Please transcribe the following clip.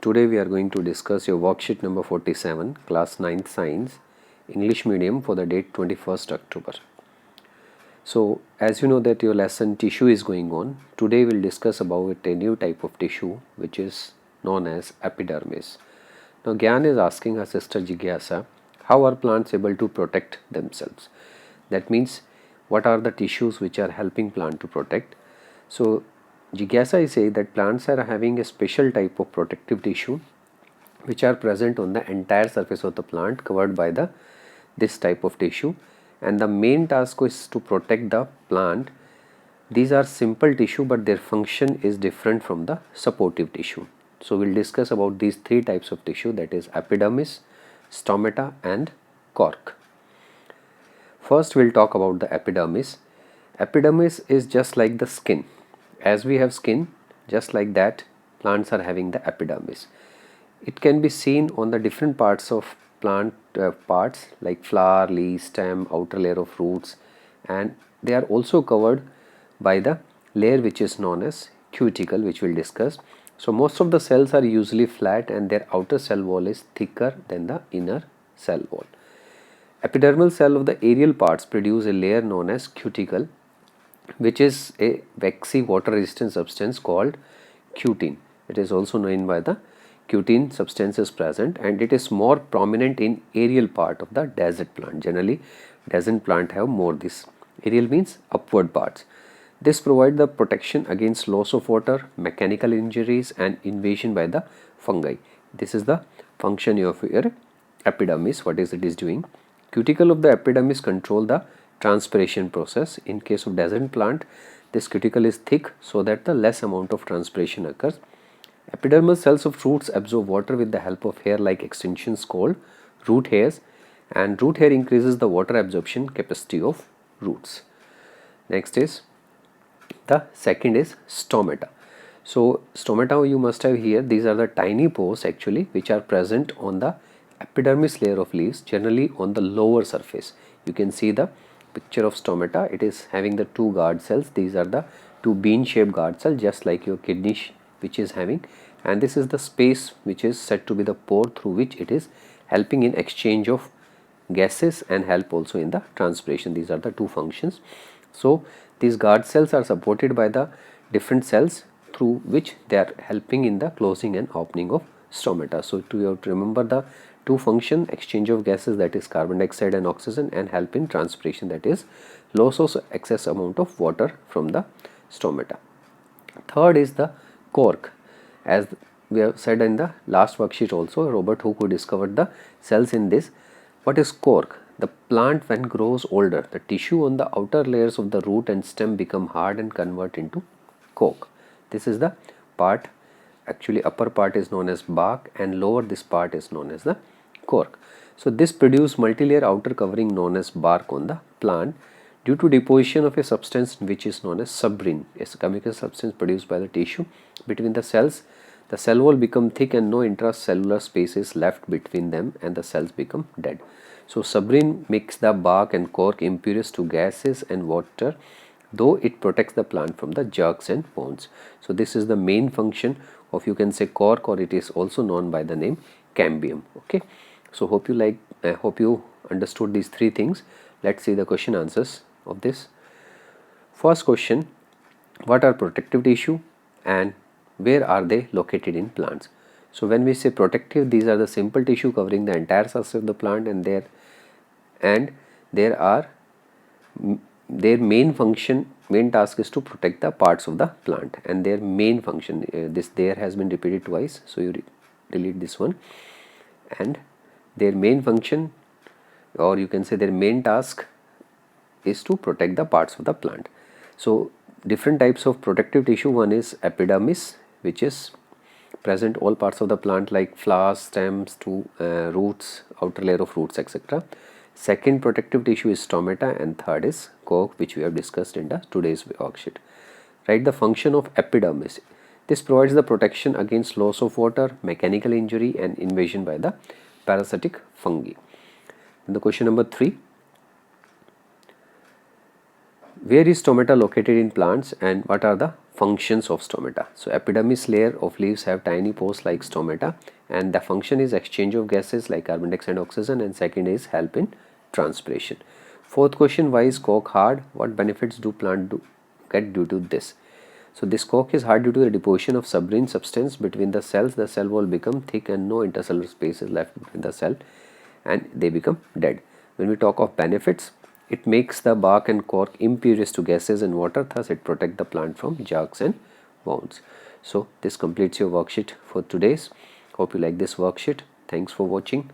Today we are going to discuss your worksheet number 47, class 9th science, English medium for the date 21st October. So as you know that your lesson tissue is going on, today we'll discuss about a new type of tissue which is known as epidermis. Now Gyan is asking her sister Jigyasa, how are plants able to protect themselves? That means what are the tissues which are helping plant to protect? So Jigyasa is saying that plants are having a special type of protective tissue which are present on the entire surface of the plant covered by this type of tissue, and the main task is to protect the plant. These are simple tissue but their function is different from the supportive tissue. So we'll discuss about these three types of tissue, that is epidermis, stomata and cork. First we'll talk about the epidermis. Epidermis is just like the skin. As we have skin, just like that plants are having the epidermis. It can be seen on the different parts of plant parts like flower, leaf, stem, outer layer of roots, and they are also covered by the layer which is known as cuticle, which we'll discuss. So most of the cells are usually flat and their outer cell wall is thicker than the inner cell wall. Epidermal cell of the aerial parts produce a layer known as cuticle, which is a waxy water resistant substance called cutin. It is also known by the cutin substance is present, and it is more prominent in aerial part of the desert plant. Generally desert plant have more this. Aerial means upward parts. This provide the protection against loss of water, mechanical injuries and invasion by the fungi. This is the function of your epidermis. What is it is doing? Cuticle of the epidermis control the transpiration process. In case of desert plant, this cuticle is thick so that the less amount of transpiration occurs. Epidermal cells of roots absorb water with the help of hair-like extensions called root hairs, and root hair increases the water absorption capacity of roots. Next is the second is stomata. So stomata you must have here, these are the tiny pores actually which are present on the epidermis layer of leaves, generally on the lower surface. You can see the picture of stomata. It is having the two guard cells. These are the two bean shaped guard cells just like your kidney which is having, and this is the space which is said to be the pore through which it is helping in exchange of gases and help also in the transpiration. These are the two functions. So these guard cells are supported by the different cells through which they are helping in the closing and opening of stomata. So you have to remember the two function: exchange of gases, that is carbon dioxide and oxygen, and help in transpiration, that is loss of excess amount of water from the stomata. Third is the cork. As we have said in the last worksheet also, Robert Hooke who discovered the cells in this. What is cork? The plant when grows older, the tissue on the outer layers of the root and stem become hard and convert into cork. This is the part, actually upper part is known as bark and lower this part is known as the cork. So this produce multi-layer outer covering known as bark on the plant due to deposition of a substance which is known as suberin, a chemical substance produced by the tissue between the cells. The cell wall become thick and no intracellular space is left between them and the cells become dead. So suberin makes the bark and cork impervious to gases and water, though it protects the plant from the jerks and wounds. So this is the main function of, you can say, cork, or it is also known by the name cambium. Okay, so hope you understood these three things. Let's see the question answers of this. First question: what are protective tissue and where are they located in plants? So when we say protective, these are the simple tissue covering the entire surface of the plant, and their main task is to protect the parts of the plant, and their main function, this there has been repeated twice, so you delete this one, and their main function, or you can say their main task, is to protect the parts of the plant. So different types of protective tissue. One is epidermis, which is present all parts of the plant like flowers, stems to roots, outer layer of roots, etc. Second protective tissue is stomata, and third is cork, which we have discussed in the today's worksheet. Write the function of epidermis. This provides the protection against loss of water, mechanical injury and invasion by the parasitic fungi. And the question number 3: where is stomata located in plants and what are the functions of stomata. So epidermis layer of leaves have tiny pores like stomata, and the function is exchange of gases like carbon dioxide and oxygen, and second is help in transpiration. Fourth question, why is coke hard? What benefits do plant get due to this? So this coke is hard due to the deposition of submarine substance between the cells. The cell wall become thick and no intercellular space is left between the cell and they become dead. When we talk of benefits, it makes the bark and cork impervious to gases and water, thus it protects the plant from jerks and wounds. So this completes your worksheet for today's. Hope you like this worksheet. Thanks for watching.